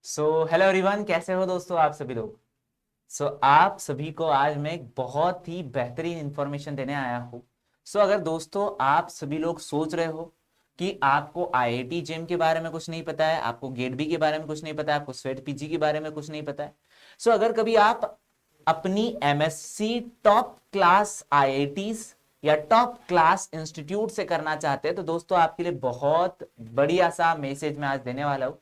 Hello everyone, कैसे हो दोस्तों आप सभी लोग। आप सभी को आज मैं एक बहुत ही बेहतरीन इंफॉर्मेशन देने आया हूँ। अगर दोस्तों आप सभी लोग सोच रहे हो कि आपको आईआईटी जेम के बारे में कुछ नहीं पता है, आपको गेट बी के बारे में कुछ नहीं पता है, आपको स्वेट पीजी के बारे में कुछ नहीं पता है। अगर कभी आप अपनी एमएससी टॉप क्लास आईआईटीज या टॉप क्लास इंस्टीट्यूट से करना चाहते हैं तो दोस्तों आपके लिए बहुत बढ़िया सा मैसेज मैं आज देने वाला हूँ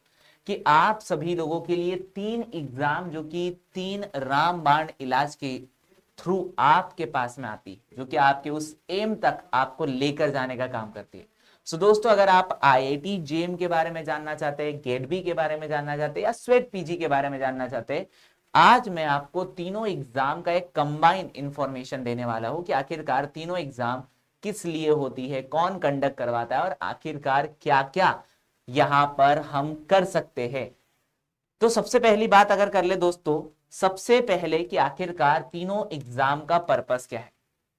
कि आप सभी लोगों के लिए 3 एग्जाम जो कि 3 रामबाण इलाज के थ्रू आपके पास में आती है, जो कि आपके उस एम तक आपको लेकर जाने का काम करती है। दोस्तों अगर आप आईआईटी जेम के बारे में जानना चाहते हैं, गेट बी के बारे में जानना चाहते हैं या स्वेट पीजी के बारे में जानना चाहते हैं, आज मैं आपको तीनों एग्जाम का एक कंबाइंड इंफॉर्मेशन देने वाला हूं कि आखिरकार तीनों एग्जाम किस लिए होती है, कौन कंडक्ट करवाता है और आखिरकार क्या क्या यहां पर हम कर सकते हैं। सबसे पहली बात अगर कर ले दोस्तों, सबसे पहले कि आखिरकार तीनों एग्जाम का पर्पस क्या है।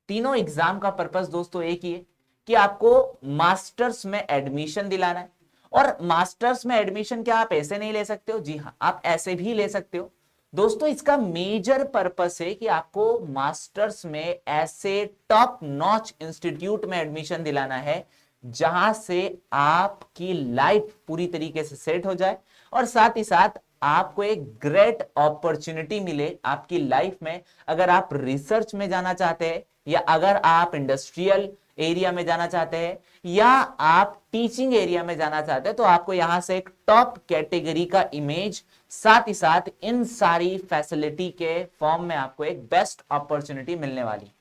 तीनों एग्जाम का पर्पस दोस्तों एक ही है कि आपको मास्टर्स में एडमिशन दिलाना है। और मास्टर्स में एडमिशन क्या आप ऐसे नहीं ले सकते हो? जी हाँ, आप ऐसे भी ले सकते हो दोस्तों। इसका मेजर पर्पस है कि आपको मास्टर्स में ऐसे टॉप नॉच इंस्टीट्यूट में एडमिशन दिलाना है जहां से आपकी लाइफ पूरी तरीके से सेट हो जाए और साथ ही साथ आपको एक ग्रेट अपॉर्चुनिटी मिले आपकी लाइफ में। अगर आप रिसर्च में जाना चाहते हैं या अगर आप इंडस्ट्रियल एरिया में जाना चाहते हैं या आप टीचिंग एरिया में जाना चाहते हैं तो आपको यहां से एक टॉप कैटेगरी का इमेज, साथ ही साथ इन सारी फैसिलिटी के फॉर्म में आपको एक बेस्ट अपॉर्चुनिटी मिलने वाली।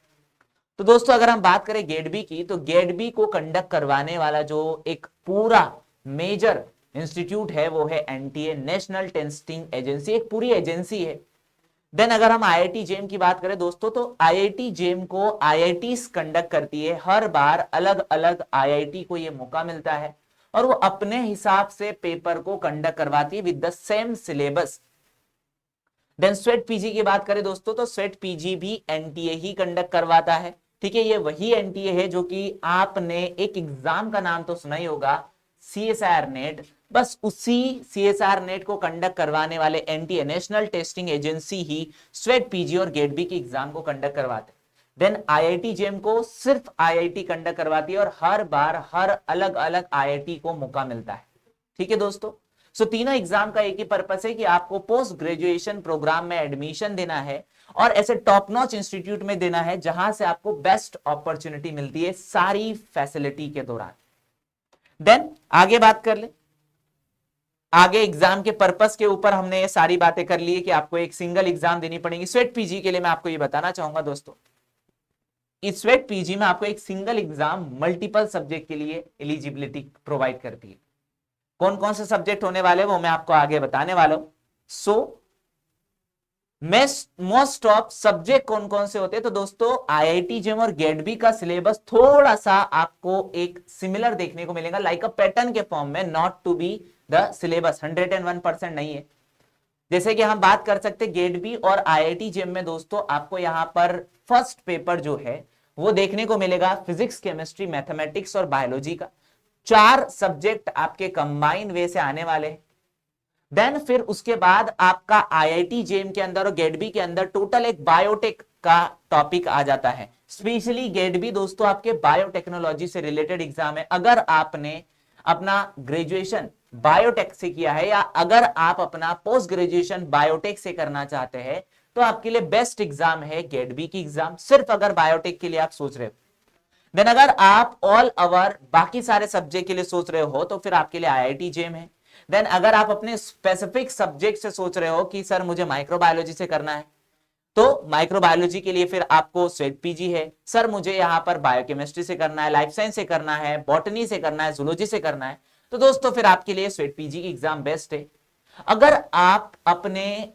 दोस्तों अगर हम बात करें गेट बी की, तो गेट बी को कंडक्ट करवाने वाला जो एक पूरा मेजर इंस्टीट्यूट है वो है एनटीए, नेशनल टेस्टिंग एजेंसी, एक पूरी एजेंसी है। देन अगर हम आईआईटी जेम की बात करें दोस्तों, तो आईआईटी जेम को आईआईटी कंडक्ट करती है। हर बार अलग अलग आईआईटी को यह मौका मिलता है और वो अपने हिसाब से पेपर को कंडक्ट करवाती है with the same syllabus. Then स्वेट पीजी की बात करें दोस्तों, तो स्वेट पीजी भी एनटीए ही कंडक्ट करवाता है। ठीक है, ये वही एनटीए है जो कि आपने एक एग्जाम का नाम तो सुना ही होगा, सीएसआर नेट। बस उसी सीएसआर नेट को कंडक्ट करवाने वाले एनटीए, नेशनल टेस्टिंग एजेंसी ही स्वेट पीजी और गेट बी की एग्जाम को कंडक्ट करवाते हैं। देन आईआईटी जेम को सिर्फ आईआईटी कंडक्ट करवाती है और हर बार हर अलग अलग आईआईटी को मौका मिलता है। ठीक है दोस्तों, तीनों एग्जाम का एक ही पर्पस है कि आपको पोस्ट ग्रेजुएशन प्रोग्राम में एडमिशन देना है और ऐसे टॉप नॉच इंस्टीट्यूट में देना है जहां से आपको बेस्ट अपॉर्चुनिटी मिलती है सारी फैसिलिटी के दौरान। देन आगे बात कर ले, आगे एग्जाम के पर्पस के ऊपर हमने ये सारी बातें कर ली है कि आपको एक सिंगल एग्जाम देनी पड़ेगी। स्वेट पीजी के लिए मैं आपको ये बताना चाहूंगा दोस्तों, इस स्वेट पीजी में आपको एक सिंगल एग्जाम मल्टीपल सब्जेक्ट के लिए एलिजिबिलिटी प्रोवाइड करती है। कौन कौन से सब्जेक्ट होने वाले वो मैं आपको आगे बताने वाला हूं। मोस्ट ऑफ सब्जेक्ट कौन कौन से होते हैं, तो दोस्तों आईआईटी जेम और गेट बी का सिलेबस थोड़ा सा आपको एक सिमिलर देखने को मिलेगा, लाइक अ पैटर्न के फॉर्म में, not to be the syllabus 101% नहीं है। जैसे कि हम बात कर सकते हैं गेट बी और आईआईटी जेम में दोस्तों आपको यहां पर फर्स्ट पेपर जो है वो देखने को मिलेगा फिजिक्स, केमिस्ट्री, मैथमेटिक्स और बायोलॉजी का। 4 सब्जेक्ट आपके कंबाइन वे से आने वाले हैं। देन फिर उसके बाद आपका आईआईटी जेम के अंदर और गेट बी के अंदर टोटल एक बायोटेक का टॉपिक आ जाता है। स्पेशली गेट बी दोस्तों आपके बायोटेक्नोलॉजी से रिलेटेड एग्जाम है। अगर आपने अपना ग्रेजुएशन बायोटेक से किया है या अगर आप अपना पोस्ट ग्रेजुएशन बायोटेक से करना चाहते हैं तो आपके लिए बेस्ट एग्जाम है गेट बी की एग्जाम, सिर्फ अगर बायोटेक के लिए आप सोच रहे हो। देन अगर आप ऑल ओवर बाकी सारे सब्जेक्ट के लिए सोच रहे हो तो फिर आपके लिए आईआईटी जेम है। देन अगर आप अपने स्पेसिफिक सब्जेक्ट से सोच रहे हो कि सर मुझे माइक्रोबायोलॉजी से करना है तो माइक्रोबायोलॉजी के लिए फिर आपको स्वेट पीजी है। सर मुझे यहां पर बायोकेमिस्ट्री से करना है, लाइफ साइंस से करना है, बॉटनी से करना है, जूलॉजी से करना है, तो दोस्तों फिर आपके लिए स्वेट पीजी की एग्जाम बेस्ट है। अगर आप अपने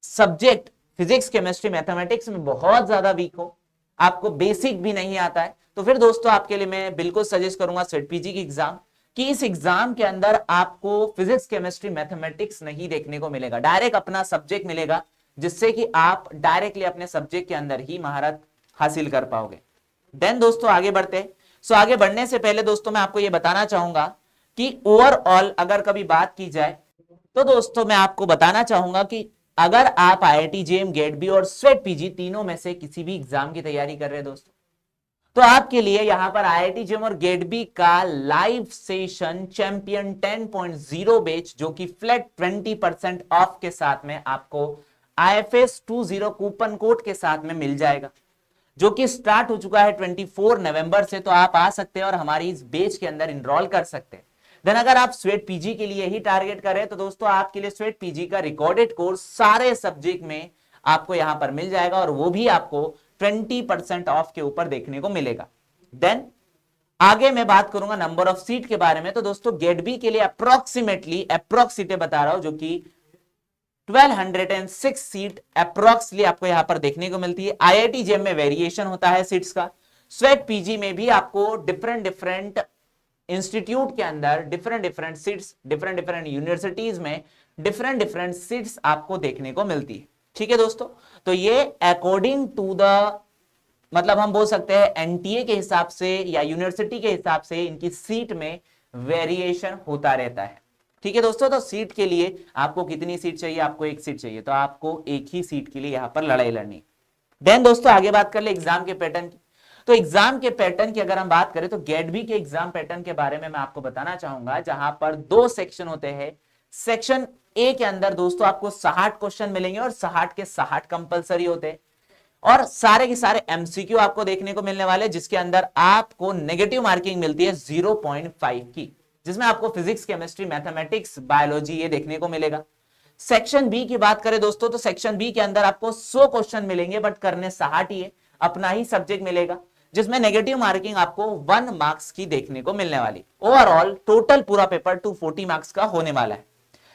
सब्जेक्ट फिजिक्स, केमिस्ट्री, मैथमेटिक्स में बहुत ज्यादा वीक हो, आपको बेसिक भी नहीं आता है, तो फिर दोस्तों आपके लिए मैं बिल्कुल सजेस्ट करूंगा स्वेट पीजी की एग्जाम, कि इस एग्जाम के अंदर आपको फिजिक्स, केमिस्ट्री, मैथमेटिक्स नहीं देखने को मिलेगा, डायरेक्ट अपना सब्जेक्ट मिलेगा जिससे कि आप डायरेक्टली अपने सब्जेक्ट के अंदर ही महारत हासिल कर पाओगे। देन दोस्तों आगे बढ़ते हैं। आगे बढ़ने से पहले दोस्तों मैं आपको यह बताना चाहूंगा कि ओवरऑल अगर कभी बात की जाए तो दोस्तों मैं आपको बताना चाहूंगा कि अगर आप आईआईटी जेईई गेट बी और स्वेट पीजी तीनों में से किसी भी एग्जाम की तैयारी कर रहे हैं दोस्तों, तो आपके लिए यहां पर आईआईटी जेईई और गेट बी का लाइव सेशन चैंपियन 10.0 बैच जो कि फ्लैट 20% ऑफ के साथ में आपको आईएफएस 20 कूपन कोड के साथ में मिल जाएगा, जो कि स्टार्ट हो चुका है 24 नवंबर से। तो आप आ सकते हैं और हमारी इस बैच के अंदर इनरोल कर सकते हैं। देन अगर आप स्वेट पीजी के लिए ही टारगेट कर रहे हैं तो दोस्तों आपके लिए स्वेट पीजी का रिकॉर्डेड कोर्स सारे सब्जेक्ट में आपको यहां पर मिल जाएगा और वो भी आपको 20% ऑफ के ऊपर देखने को मिलेगा। देन आगे मैं बात करूंगा नंबर ऑफ सीट के बारे में। तो दोस्तों गेट बी के लिए अप्रोक्सीमेटली बता रहा हूं, जो कि 1206 सीट अप्रोक्सली आपको यहां पर देखने को मिलती है। आईआईटी जेईई में वेरिएशन होता है सीट्स का, स्वेट पीजी में भी आपको डिफरेंट डिफरेंट इंस्टीट्यूट के अंदर different different seats, different different universities में डिफरेंट डिफरेंट सीट्स आपको देखने को मिलती है। ठीक है दोस्तों, तो ये अकॉर्डिंग टू द मतलब हम बोल सकते हैं एनटीए के हिसाब से या यूनिवर्सिटी के हिसाब से इनकी सीट में वेरिएशन होता रहता है। ठीक है दोस्तों, तो सीट के लिए आपको कितनी सीट चाहिए? आपको एक सीट चाहिए, तो आपको एक ही सीट के लिए यहां पर लड़ाई लड़नी। देन दोस्तों आगे बात कर ले एग्जाम के पैटर्न की। तो एग्जाम के पैटर्न की अगर हम बात करें तो गेट बी के एग्जाम पैटर्न के बारे में मैं आपको बताना चाहूंगा, जहां पर दो सेक्शन होते हैं। सेक्शन ए के अंदर दोस्तों आपको 60 क्वेश्चन मिलेंगे और 60 के 60 कंपलसरी होते हैं और सारे के सारे एमसीक्यू आपको देखने को मिलने वाले, जिसके अंदर आपको नेगेटिव मार्किंग मिलती है 0.5 की, जिसमें आपको फिजिक्स, केमिस्ट्री, मैथमेटिक्स, बायोलॉजी ये देखने को मिलेगा। सेक्शन बी की बात करें दोस्तों तो सेक्शन बी के अंदर आपको 100 क्वेश्चन मिलेंगे, बट करने 60 ही है, अपना ही सब्जेक्ट मिलेगा, जिसमें नेगेटिव मार्किंग आपको 1 मार्क्स की देखने को मिलने वाली। ओवरऑल टोटल पूरा पेपर 240 मार्क्स का होने वाला है।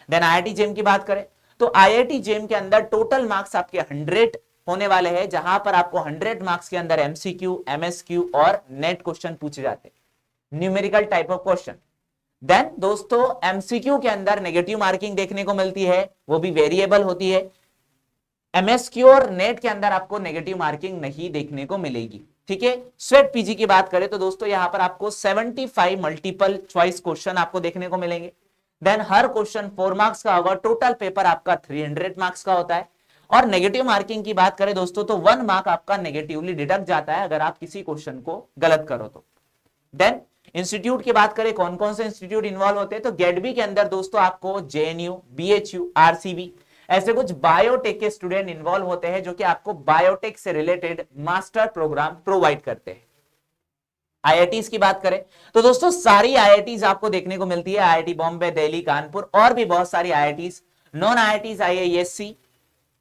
देन आईआईटी जेईई की बात करें तो आईआईटी जेईई के अंदर टोटल मार्क्स आपके 100 होने वाले हैं, जहां पर आपको 100 मार्क्स के अंदर एमसीक्यू, एमएसक्यू और नेट क्वेश्चन पूछे जाते हैं, numerical type of question. Then दोस्तों एमसीक्यू के अंदर नेगेटिव मार्किंग देखने को मिलती है, वो भी वेरिएबल होती है। एमएसक्यू और नेट के अंदर आपको नेगेटिव मार्किंग नहीं देखने को मिलेगी। ठीक है, स्वेट पीजी की बात करें तो दोस्तों यहां पर आपको 75 मल्टीपल चॉइस क्वेश्चन आपको देखने को मिलेंगे। देन हर क्वेश्चन 4 मार्क्स का होगा, टोटल पेपर आपका 300 मार्क्स का होता है। और नेगेटिव मार्किंग की बात करें दोस्तों तो 1 मार्क आपका नेगेटिवली डिडक्ट जाता है अगर आप किसी क्वेश्चन को गलत करो तो। देन इंस्टीट्यूट की बात करें, कौन कौन से इंस्टीट्यूट इन्वॉल्व होते हैं तो गेट बी के अंदर दोस्तों आपको जेएनयू, बीएचयू, आरसीबी ऐसे कुछ बायोटेक के स्टूडेंट इन्वॉल्व होते हैं, जो कि आपको बायोटेक से रिलेटेड मास्टर प्रोग्राम प्रोवाइड करते हैं। आईआईटीज की बात करें तो दोस्तों सारी आईआईटीज आपको देखने को मिलती है, आईआईटी बॉम्बे, दिल्ली, कानपुर और भी बहुत सारी IITs. Non IITs IISc,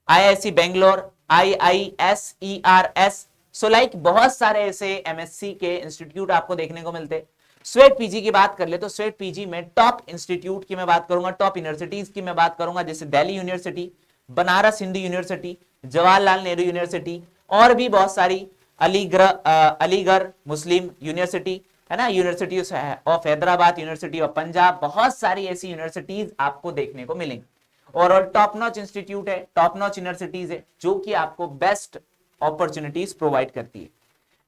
IISc Bangalore, IISERs, so like बहुत सारे ऐसे एमएससी के इंस्टीट्यूट आपको देखने को मिलते हैं। स्वेट पीजी की बात कर ले तो स्वेट पीजी में टॉप इंस्टीट्यूट की मैं बात करूंगा, टॉप यूनिवर्सिटीज की मैं बात करूंगा, जैसे Delhi university, Banaras Hindu university, Jawaharlal Nehru university और भी बहुत सारी, अलीगढ़ मुस्लिम यूनिवर्सिटी है ना, university of Hyderabad, university of Punjab, बहुत सारी ऐसी यूनिवर्सिटीज आपको देखने को मिलेंगी। और टॉप नॉच इंस्टीट्यूट है, टॉप नॉच यूनिवर्सिटीज है, जो कि आपको बेस्ट अपॉर्चुनिटीज प्रोवाइड करती है।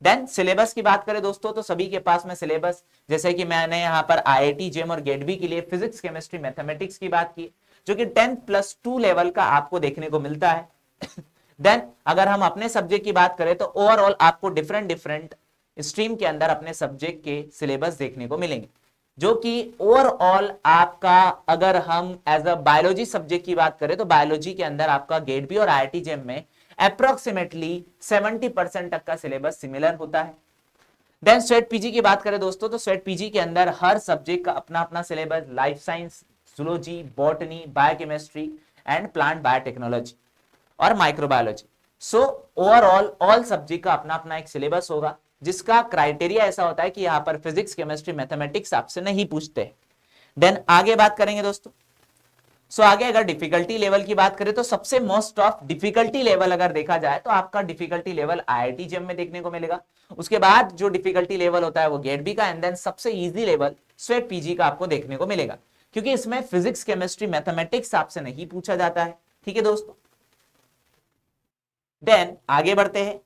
देन सिलेबस की बात करें दोस्तों तो सभी के पास में सिलेबस, जैसे कि मैंने यहाँ पर आईआईटी जेईई और गेट बी के लिए फिजिक्स, केमिस्ट्री, मैथमेटिक्स की बात की, जो कि 10+2 लेवल का आपको देखने को मिलता है। देन अगर हम अपने सब्जेक्ट की बात करें तो ओवरऑल आपको डिफरेंट डिफरेंट स्ट्रीम के अंदर अपने सब्जेक्ट के सिलेबस देखने को मिलेंगे, जो कि ओवरऑल आपका, अगर हम एज अ बायोलॉजी सब्जेक्ट की बात करें तो बायोलॉजी के अंदर आपका गेट बी और आईआईटी जेईई में अप्रोक्सीमेटली 70% तक का सिलेबस सिमिलर होता है। देन स्वेट पीजी की बात करें दोस्तों तो स्वेट पीजी के अंदर हर सब्जेक्ट का अपना अपना syllabus, life science, zoology, botany, biochemistry and plant biotechnology और microbiology. So overall all subject का अपना अपना एक सिलेबस होगा, जिसका क्राइटेरिया ऐसा होता है कि यहां पर फिजिक्स, केमिस्ट्री, मैथमेटिक्स आपसे नहीं पूछते। देन आगे बात करेंगे दोस्तों, सो आगे अगर डिफिकल्टी लेवल की बात करें तो सबसे मोस्ट ऑफ डिफिकल्टी लेवल अगर देखा जाए तो आपका डिफिकल्टी लेवल आईआईटी जेईई में देखने को मिलेगा। उसके बाद जो डिफिकल्टी लेवल होता है वो गेट बी का, एंड देन सबसे इजी लेवल स्वेट पीजी का आपको देखने को मिलेगा, क्योंकि इसमें फिजिक्स, केमिस्ट्री, मैथमेटिक्स आपसे नहीं पूछा जाता है। ठीक है दोस्तों, देन आगे बढ़ते हैं।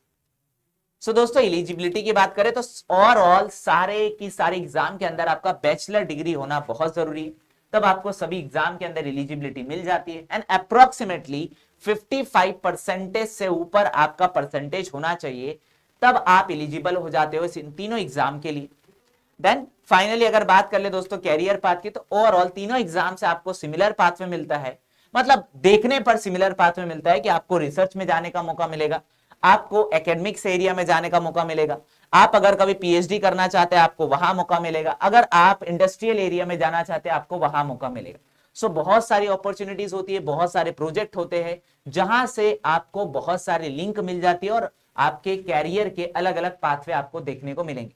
सो दोस्तों एलिजिबिलिटी की बात करें तो ओवरऑल सारे की सारे एग्जाम के अंदर आपका बैचलर डिग्री होना बहुत जरूरी है। तब आपको सभी एग्जाम के अंदर एलिजिबिलिटी मिल जाती है। एंड अप्रोक्सीमेटली 55% से ऊपर आपका परसेंटेज होना चाहिए, तब आप एलिजिबल हो जाते हो इन तीनों एग्जाम के लिए। देन फाइनली अगर बात कर ले दोस्तों कैरियर पाथ की, तो ओवरऑल तीनों एग्जाम से आपको सिमिलर पाथ में मिलता है, मतलब देखने पर सिमिलर पाथ में मिलता है कि आपको रिसर्च में जाने का मौका मिलेगा, आपको एकेडमिक्स एरिया में जाने का मौका मिलेगा, आप अगर कभी पीएचडी करना चाहते हैं आपको वहां मौका मिलेगा, अगर आप इंडस्ट्रियल एरिया में जाना चाहते हैं आपको वहां मौका मिलेगा। सो बहुत सारी अपॉर्चुनिटीज होती है, बहुत सारे प्रोजेक्ट होते हैं जहां से आपको बहुत सारे लिंक मिल जाती है और आपके कैरियर के अलग अलग पाथवे आपको देखने को मिलेंगे।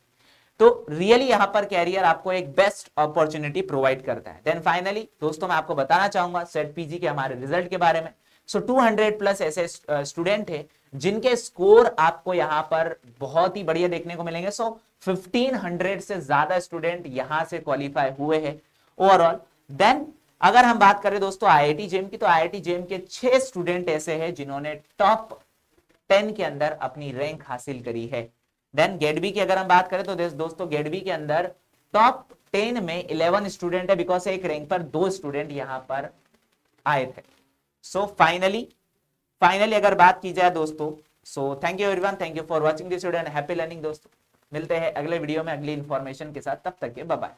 तो रियली यहां पर कैरियर आपको एक बेस्ट अपॉर्चुनिटी प्रोवाइड करता है। देन फाइनली दोस्तों मैं आपको बताना चाहूंगा सेट पीजी के हमारे रिजल्ट के बारे में। सो 200 प्लस ऐसे स्टूडेंट है जिनके स्कोर आपको यहां पर बहुत ही बढ़िया देखने को मिलेंगे। सो 1500 से ज्यादा स्टूडेंट यहां से क्वालिफाई हुए हैं ओवरऑल। देन अगर हम बात करें दोस्तों आईआईटी जेम की, तो आईआईटी जेम के 6 स्टूडेंट ऐसे हैं जिन्होंने टॉप 10 के अंदर अपनी रैंक हासिल करी है। देन गेडबी की अगर हम बात करें तो दोस्तों गेडबी के अंदर टॉप 10 में 11 स्टूडेंट है, बिकॉज एक रैंक पर 2 स्टूडेंट यहां पर आए थे। सो फाइनली अगर बात की जाए दोस्तों, so thank you everyone, thank you for watching this video and happy learning दोस्तों। मिलते हैं अगले वीडियो में अगली इंफॉर्मेशन के साथ, तब तक के बाय बाय।